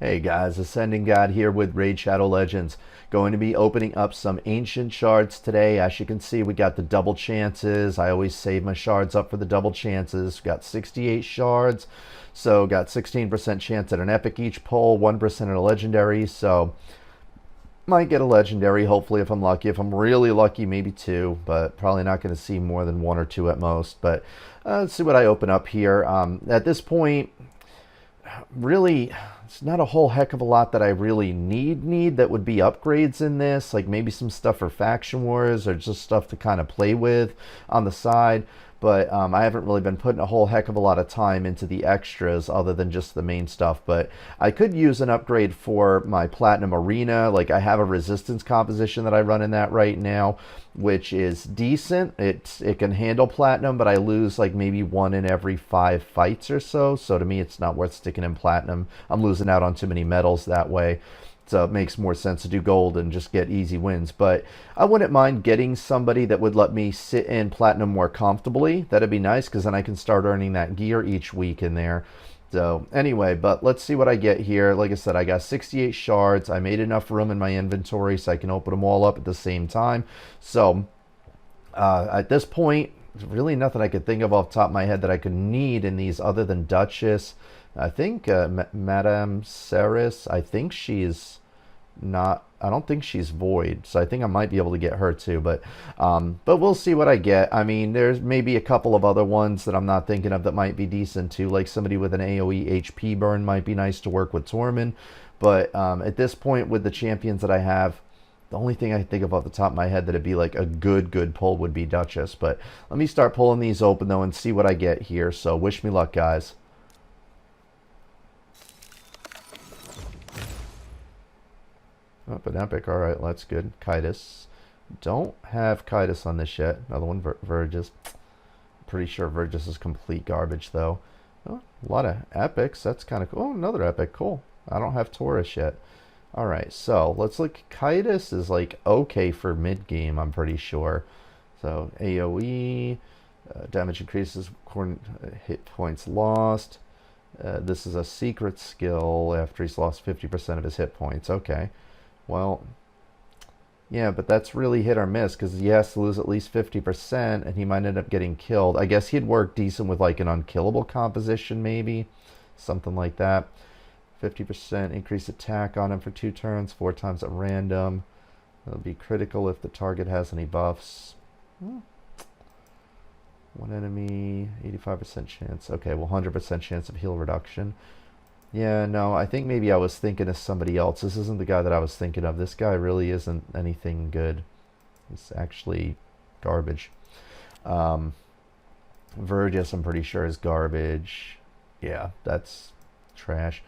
Hey guys, AscendantGod here with Raid Shadow Legends. Going to be opening up some ancient shards today. As you can see, we got the double chances. I always save my shards up for the double chances. We got 68 shards, so got 16% chance at an epic each pull, 1% at a legendary. So might get a legendary, hopefully, if I'm lucky. If I'm really lucky, maybe two, but probably not going to see more than one or two at most. But let's see what I open up here. At this point, really, it's not a whole heck of a lot that I really need that would be upgrades in this, like maybe some stuff for faction wars or just stuff to kind of play with on the side. But I haven't really been putting a whole heck of a lot of time into the extras other than just the main stuff. But I could use an upgrade for my Platinum Arena. Like, I have a resistance composition that I run in that right now, which is decent. It can handle Platinum, but I lose like maybe one in every 5 fights or so. So to me, it's not worth sticking in Platinum. I'm losing out on too many medals that way. So it makes more sense to do gold and just get easy wins. But I wouldn't mind getting somebody that would let me sit in Platinum more comfortably. That'd be nice, because then I can start earning that gear each week in there. So anyway, but let's see what I get here. Like I said, I got 68 shards. I made enough room in my inventory so I can open them all up at the same time. So at this point, there's really nothing I could think of off the top of my head that I could need in these other than Duchess. I think Madame Ceres, I think she's not, I don't think she's void, so I think I might be able to get her too, but we'll see what I get. I mean, there's maybe a couple of other ones that I'm not thinking of that might be decent too, like somebody with an AoE HP burn might be nice to work with Tormund, but at this point with the champions that I have, the only thing I can think of off the top of my head that'd be like a good pull would be Duchess. But let me start pulling these open though and see what I get here, so wish me luck, guys. Oh, but epic. All right, that's good. Kitus. Don't have Kitus on this yet. Another one, Vergis. Pretty sure Vergis is complete garbage, though. Oh, a lot of epics. That's kind of cool. Oh, another epic. Cool. I don't have Taurus yet. All right, so let's look. Kitus is like okay for mid game, I'm pretty sure. So AoE, damage increases, hit points lost. This is a secret skill after he's lost 50% of his hit points. Okay. Well, yeah, but that's really hit or miss, because he has to lose at least 50% and he might end up getting killed. I guess he'd work decent with like an unkillable composition, maybe. Something like that. 50% increased attack on him for 2 turns, 4 times at random. It'll be critical if the target has any buffs. One enemy, 85% chance. Okay, well, 100% chance of heal reduction. Yeah, no, I think maybe I was thinking of somebody else. This isn't the guy that I was thinking of. This guy really isn't anything good. It's actually garbage. Vergis, I'm pretty sure, is garbage. Yeah, that's trash.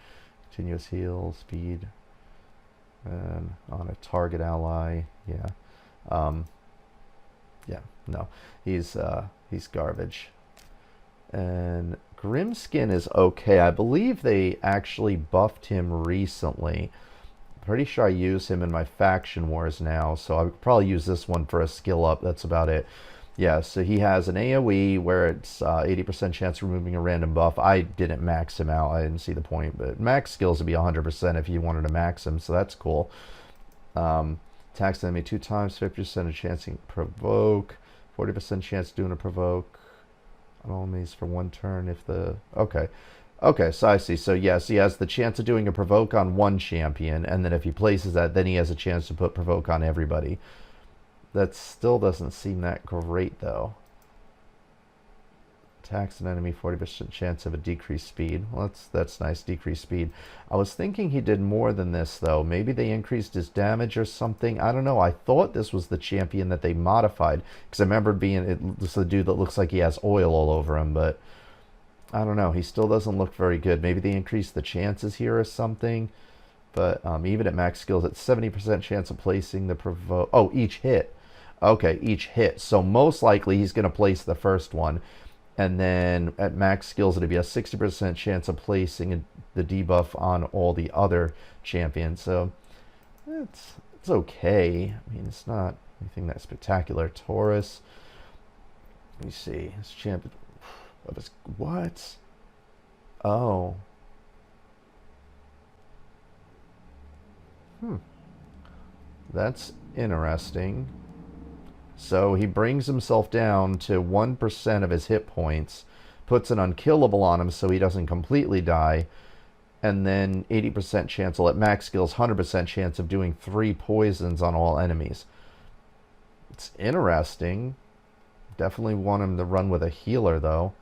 Continuous heal, speed, and on a target ally. Yeah. Yeah, no, he's garbage. And Grimskin is okay. I believe they actually buffed him recently. Pretty sure I use him in my faction wars now, so I would probably use this one for a skill up. That's about it. Yeah, so he has an AoE where it's 80% chance of removing a random buff. I didn't max him out. I didn't see the point, but max skills would be 100% if you wanted to max him, so that's cool. Attacks the enemy 2 times, 50% of chance to provoke, 40% chance doing a provoke. Enemies for 1 turn if the... Okay, so I see. So yes, he has the chance of doing a provoke on 1 champion, and then if he places that, then he has a chance to put provoke on everybody. That still doesn't seem that great, though. Attacks an enemy, 40% chance of a decreased speed. Well, that's nice, decreased speed. I was thinking he did more than this, though. Maybe they increased his damage or something. I don't know. I thought this was the champion that they modified, because I remember this is the dude that looks like he has oil all over him, but I don't know. He still doesn't look very good. Maybe they increased the chances here or something. But even at max skills, it's 70% chance of placing the provoke. Oh, each hit. Okay, each hit. So most likely he's going to place the first one. And then at max skills, it'll be a 60% chance of placing the debuff on all the other champions. So it's okay. I mean, it's not anything that spectacular. Taurus. Let me see. His champion. What? Oh. That's interesting. So he brings himself down to 1% of his hit points, puts an unkillable on him so he doesn't completely die, and then 80% chance, at max skills, 100% chance of doing 3 poisons on all enemies. It's interesting. Definitely want him to run with a healer, though,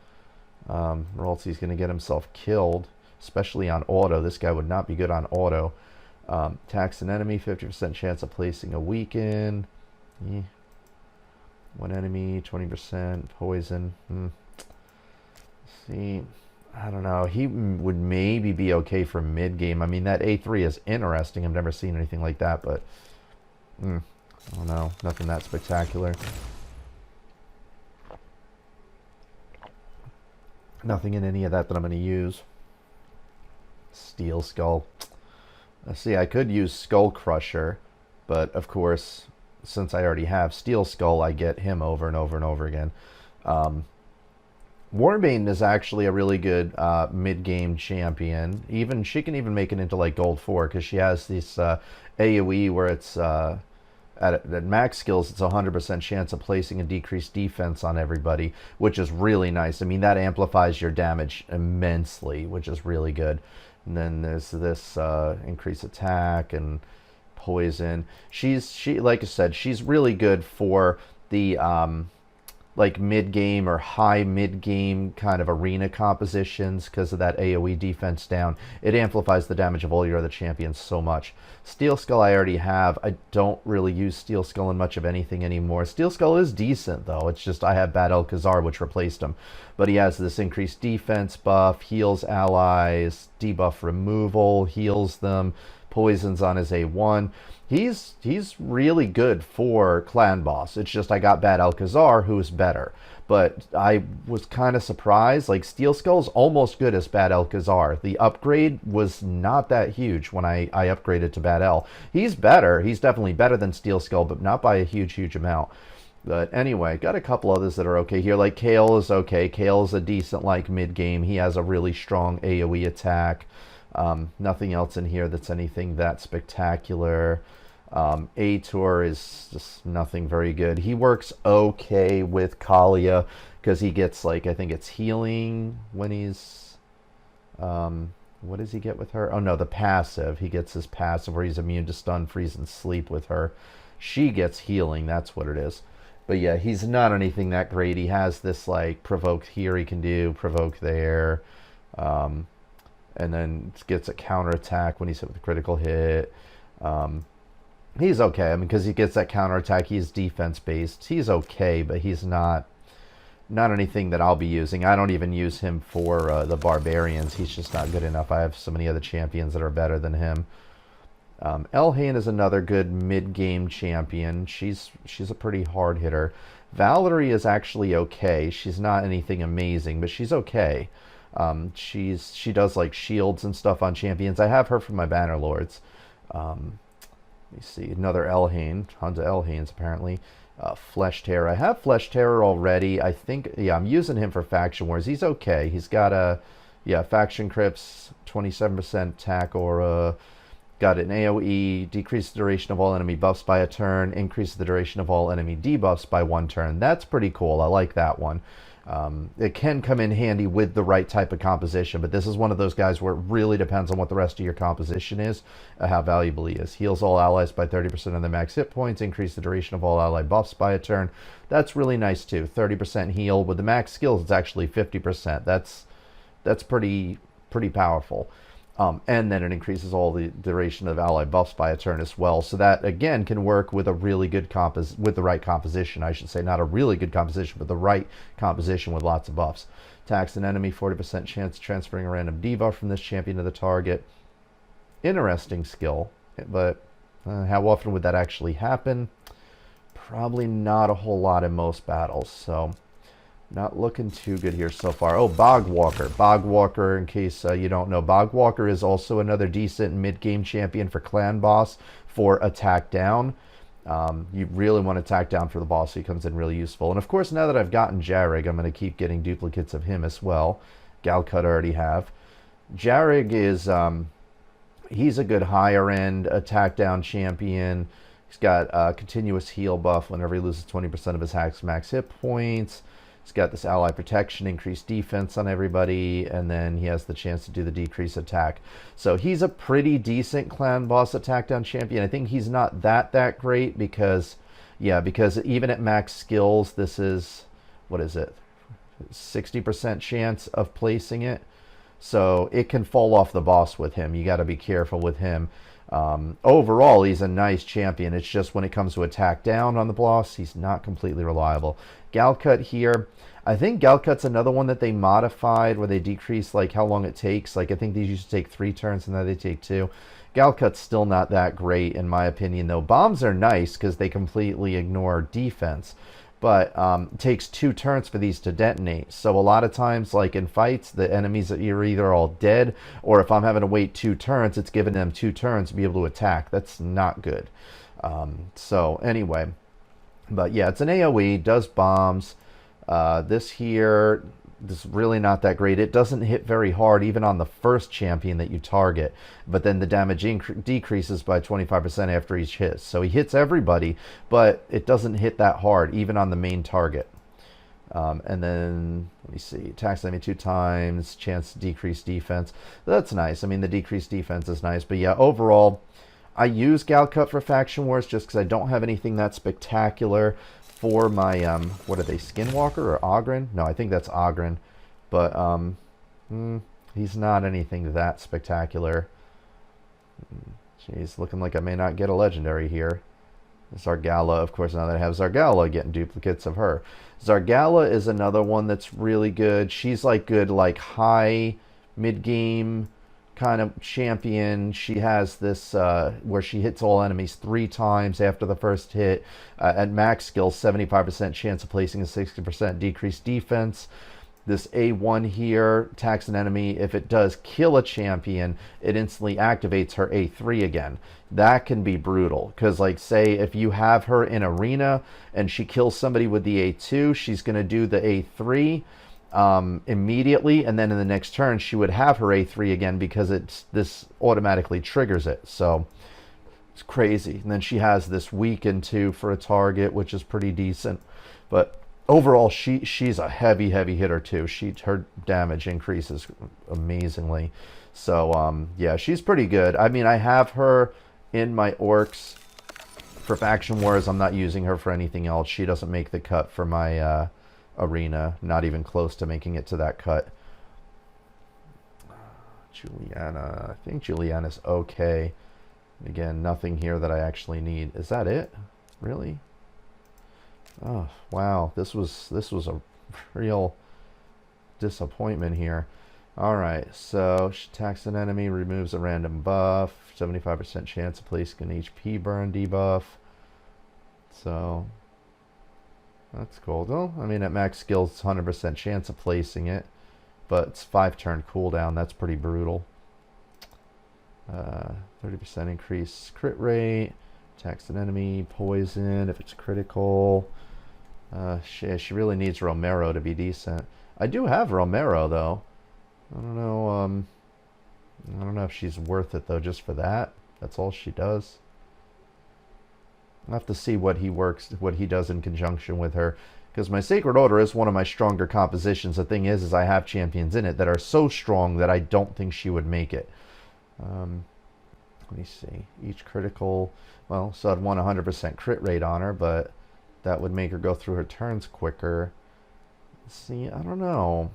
or else he's going to get himself killed, especially on auto. This guy would not be good on auto. Attacks an enemy, 50% chance of placing a weaken. One enemy, 20% poison. See, I don't know. He would maybe be okay for mid-game. I mean, that A3 is interesting. I've never seen anything like that, but I don't know. Nothing that spectacular. Nothing in any of that I'm going to use. Steel Skull. Let's see, I could use Skull Crusher, but of course, since I already have Steel Skull, I get him over and over and over again. Warbane is actually a really good mid-game champion. She can even make it into like Gold 4 because she has this AoE where it's at max skills, it's 100% chance of placing a decreased defense on everybody, which is really nice. I mean, that amplifies your damage immensely, which is really good. And then there's this increased attack and poison. She like I said, she's really good for the like mid-game or high mid-game kind of arena compositions because of that AoE defense down. It amplifies the damage of all your other champions so much. Steel Skull I already have. I don't really use Steel Skull in much of anything anymore. Steel Skull is decent, though. It's just I have Bad Alcazar, which replaced him. But he has this increased defense buff, heals allies, debuff removal, heals them, poisons on his A1. He's really good for clan boss. It's just I got Bad Alcazar, who's better. But I was kind of surprised. Like, Steel Skull's almost good as Bad Alcazar. The upgrade was not that huge when I upgraded to Bad L. He's better. He's definitely better than Steel Skull, but not by a huge amount. But anyway, got a couple others that are okay here. Like, Kale is okay. Kale is a decent, like, mid-game. He has a really strong AoE attack. Nothing else in here that's anything that spectacular. Ator is just nothing very good. He works okay with Kalia because he gets, like, I think it's healing when he's what does he get with her? Oh no, the passive. He gets his passive where he's immune to stun, freeze, and sleep with her. She gets healing, that's what it is. But yeah, he's not anything that great. He has this, like, provoke here he can do, provoke there, and then gets a counterattack when he's hit with a critical hit. He's okay. I mean, because he gets that counterattack, he's defense-based. He's okay, but he's not anything that I'll be using. I don't even use him for the Barbarians. He's just not good enough. I have so many other champions that are better than him. Elhain is another good mid-game champion. She's a pretty hard hitter. Valerie is actually okay. She's not anything amazing, but she's okay. She does, like, shields and stuff on champions. I have her for my Bannerlords. Let me see, another Elhain, tons of Elhains apparently. Flesh Terror, I have Flesh Terror already. I think, yeah, I'm using him for Faction Wars. He's okay. He's got a, Faction Crypts, 27% attack aura, got an AoE, decrease the duration of all enemy buffs by a turn, increase the duration of all enemy debuffs by 1 turn. That's pretty cool. I like that one. It can come in handy with the right type of composition, but this is one of those guys where it really depends on what the rest of your composition is, how valuable he is. Heals all allies by 30% of their max hit points, increase the duration of all ally buffs by a turn. That's really nice too. 30% heal. With the max skills, it's actually 50%. That's pretty powerful. And then it increases all the duration of ally buffs by a turn as well. So that, again, can work with a really good with the right composition, I should say. Not a really good composition, but the right composition with lots of buffs. Attacks an enemy, 40% chance of transferring a random debuff from this champion to the target. Interesting skill, but how often would that actually happen? Probably not a whole lot in most battles, so not looking too good here so far. Oh, Bogwalker. Bogwalker, in case you don't know, Bogwalker is also another decent mid-game champion for Clan Boss for attack down. You really want to attack down for the boss, so he comes in really useful. And of course, now that I've gotten Jarrig, I'm going to keep getting duplicates of him as well. Galcut I already have. Jarrig is He's a good higher end attack down champion. He's got a continuous heal buff whenever he loses 20% of his max hit points. He's got this ally protection, increased defense on everybody, and then he has the chance to do the decrease attack. So he's a pretty decent clan boss attack down champion. I think he's not that great because, yeah, because even at max skills, this is, what is it, 60% chance of placing it. So it can fall off the boss with him. You got to be careful with him. Overall, he's a nice champion. It's just when it comes to attack down on the boss, he's not completely reliable. Galcut here, I think Galcut's another one that they modified where they decrease like how long it takes. Like I think these used to take 3 turns and now they take 2. Galcut's still not that great in my opinion though. Bombs are nice because they completely ignore defense. But it takes 2 turns for these to detonate. So a lot of times, like in fights, the enemies are either all dead, or if I'm having to wait 2 turns, it's giving them 2 turns to be able to attack. That's not good. So anyway, but yeah, it's an AoE, does bombs. This here, this is really not that great. It doesn't hit very hard even on the first champion that you target, but then the damage decreases by 25% after each hit. So he hits everybody, but it doesn't hit that hard even on the main target. And then, let me see, attacks enemy 2 times, chance to decrease defense. That's nice. I mean, the decreased defense is nice, but yeah, overall, I use Galcut for Faction Wars just because I don't have anything that spectacular for my, what are they, Skinwalker or Ogren? No, I think that's Ogren. But, he's not anything that spectacular. Jeez, looking like I may not get a legendary here. Zargala, of course, now that I have Zargala, getting duplicates of her. Zargala is another one that's really good. She's like good, like high, mid-game kind of champion. She has this where she hits all enemies 3 times after the first hit. At max skill, 75% chance of placing a 60% decreased defense. This A1 here attacks an enemy. If it does kill a champion, it instantly activates her A3 again. That can be brutal because, like, say if you have her in arena and she kills somebody with the A2, she's going to do the A3 immediately, and then in the next turn she would have her A3 again because this automatically triggers it. So it's crazy. And then she has this weaken too for a target, which is pretty decent. But overall, she's a heavy hitter too. Her damage increases amazingly. So yeah, she's pretty good. I mean, I have her in my orcs for Faction Wars. I'm not using her for anything else. She doesn't make the cut for my arena, not even close to making it to that cut. Juliana, I think Juliana's okay. Again, nothing here that I actually need. Is that it? Really? Oh wow, this was a real disappointment here. All right, so she attacks an enemy, removes a random buff, 75% chance of placing an HP burn debuff. So that's cool. Though, I mean, at max skills, it's 100% chance of placing it, but it's 5-turn cooldown. That's pretty brutal. 30% increase crit rate. Attacks an enemy, poison if it's critical. She really needs Romero to be decent. I do have Romero though. I don't know if she's worth it though, just for that. That's all she does. I'll have to see what he does in conjunction with her. Because my Sacred Order is one of my stronger compositions. The thing is I have champions in it that are so strong that I don't think she would make it. Let me see. Each critical, well, so I'd want 100% crit rate on her, but that would make her go through her turns quicker. See, I don't know.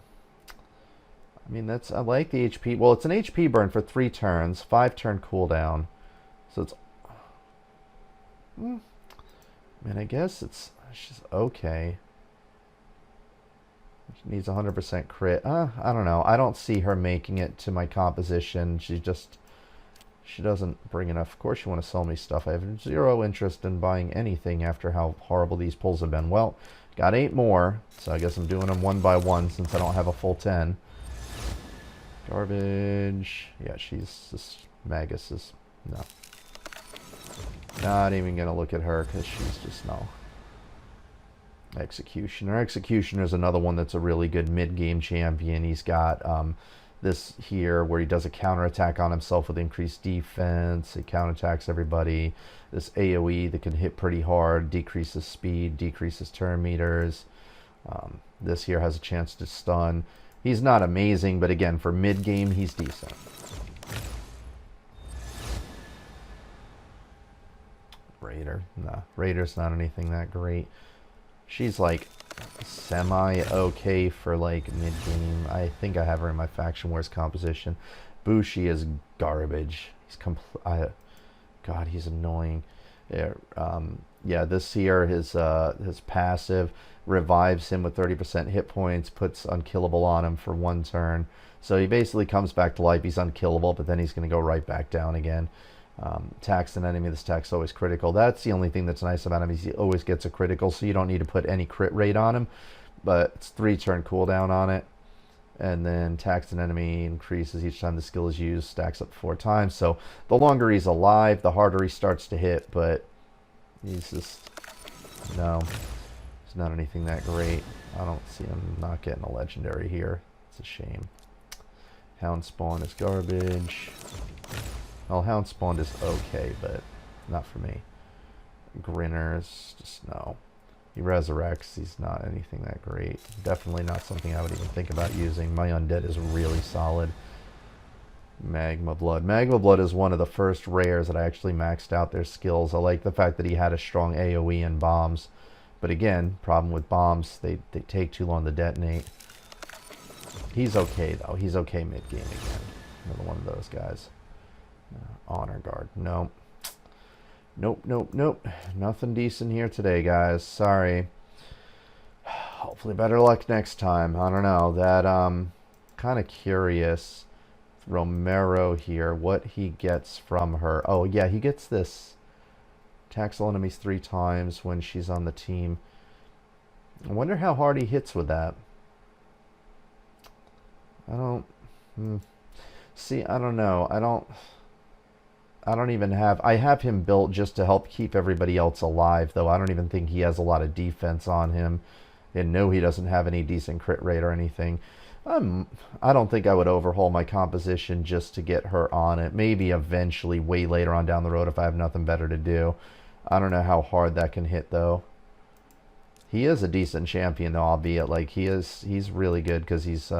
I mean, I like the HP. Well, it's an HP burn for 3 turns, 5-turn cooldown. So it's, I mean, I guess she's okay. She needs 100% crit. I don't know. I don't see her making it to my composition. She doesn't bring enough. Of course you want to sell me stuff. I have 0 interest in buying anything after how horrible these pulls have been. Well, got 8 more, so I guess I'm doing them one by one since I don't have a full 10. Garbage. Yeah, Magus is, no. Not even going to look at her because she's just, no. Executioner. Executioner's another one that's a really good mid-game champion. He's got This here, where he does a counterattack on himself with increased defense, it counterattacks everybody. This AoE that can hit pretty hard, decreases speed, decreases turn meters. This here has a chance to stun. He's not amazing, but again, for mid-game, he's decent. Raider. Nah, Raider's not anything that great. She's like semi-okay for like mid-game. I think I have her in my Faction Wars composition. Bushi is garbage. He's God, he's annoying. Yeah, this here, his passive revives him with 30% hit points, puts unkillable on him for 1 turn. So he basically comes back to life. He's unkillable, but then he's going to go right back down again. Attacks an enemy. This attack's always critical. That's the only thing that's nice about him, is he always gets a critical, so you don't need to put any crit rate on him. But it's 3-turn cooldown on it. And then attacks an enemy, increases each time the skill is used, stacks up 4 times. So the longer he's alive, the harder he starts to hit, but he's just, no, he's not anything that great. I don't see him not getting a legendary here. It's a shame. Hound Spawn is garbage. Well, Hound Spawn is okay, but not for me. Grinner's just no. He resurrects. He's not anything that great. Definitely not something I would even think about using. My Undead is really solid. Magma Blood. Magma Blood is one of the first rares that I actually maxed out their skills. I like the fact that he had a strong AoE and bombs. But again, problem with bombs, they take too long to detonate. He's okay, though. He's okay mid-game again. Another one of those guys. Honor Guard. Nope. Nope. Nothing decent here today, guys. Sorry. Hopefully better luck next time. I don't know. That, kind of curious. Romero here, what he gets from her. Oh, yeah, he gets this. Attacks all enemies 3 times when she's on the team. I wonder how hard he hits with that. I don't... See, I don't know. I don't even have... I have him built just to help keep everybody else alive, though. I don't even think he has a lot of defense on him. And no, he doesn't have any decent crit rate or anything. I don't think I would overhaul my composition just to get her on it. Maybe eventually, way later on down the road, if I have nothing better to do. I don't know how hard that can hit, though. He is a decent champion, though, albeit. Like, he's really good because he's...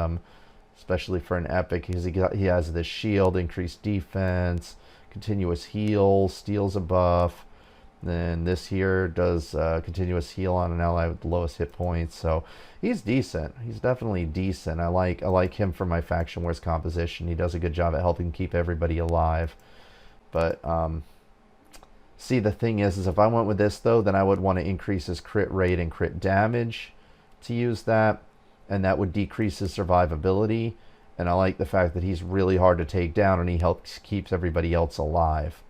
especially for an epic, because he has this shield, increased defense, continuous heal, steals a buff. Then this here does continuous heal on an ally with the lowest hit points. So he's decent. He's definitely decent. I like him for my Faction Wars composition. He does a good job at helping keep everybody alive. But see, the thing is if I went with this, though, then I would want to increase his crit rate and crit damage to use that. And that would decrease his survivability. And I like the fact that he's really hard to take down and he helps keeps everybody else alive.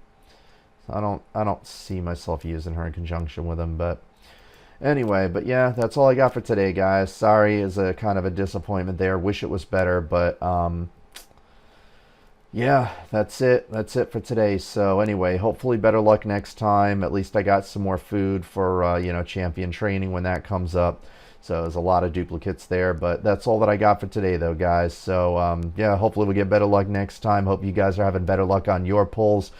So I don't see myself using her in conjunction with him, but anyway, but yeah, that's all I got for today, guys. Sorry is a kind of a disappointment there. Wish it was better, but yeah, that's it. That's it for today. So anyway, hopefully better luck next time. At least I got some more food for you know, champion training when that comes up. So there's a lot of duplicates there, but that's all that I got for today, though, guys. So yeah, hopefully we get better luck next time. Hope you guys are having better luck on your pulls.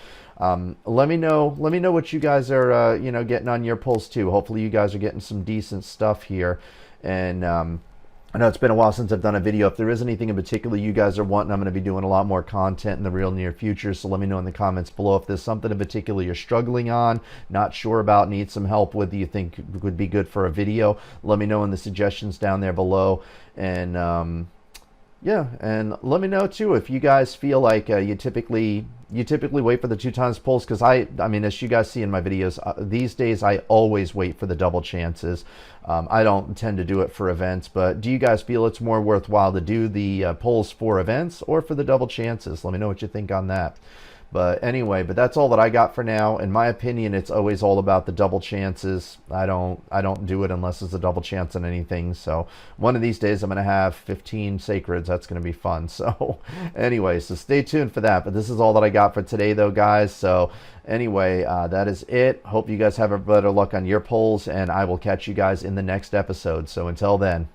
Let me know what you guys are you know, getting on your pulls too. Hopefully you guys are getting some decent stuff here. And I know it's been a while since I've done a video. If there is anything in particular you guys are wanting, I'm going to be doing a lot more content in the real near future. So let me know in the comments below if there's something in particular you're struggling on, not sure about, need some help with, you think would be good for a video. Let me know in the suggestions down there below. And yeah, and let me know too if you guys feel like you typically wait for the 2 times pulls, because I mean, as you guys see in my videos, these days I always wait for the double chances. I don't tend to do it for events, but do you guys feel it's more worthwhile to do the pulls for events or for the double chances? Let me know what you think on that. But anyway, but that's all that I got for now. In my opinion, it's always all about the double chances. I don't do it unless it's a double chance on anything. So one of these days I'm going to have 15 sacreds. That's going to be fun. So anyway, so stay tuned for that. But this is all that I got for today, though, guys. So anyway, that is it. Hope you guys have a better luck on your pulls, and I will catch you guys in the next episode. So until then.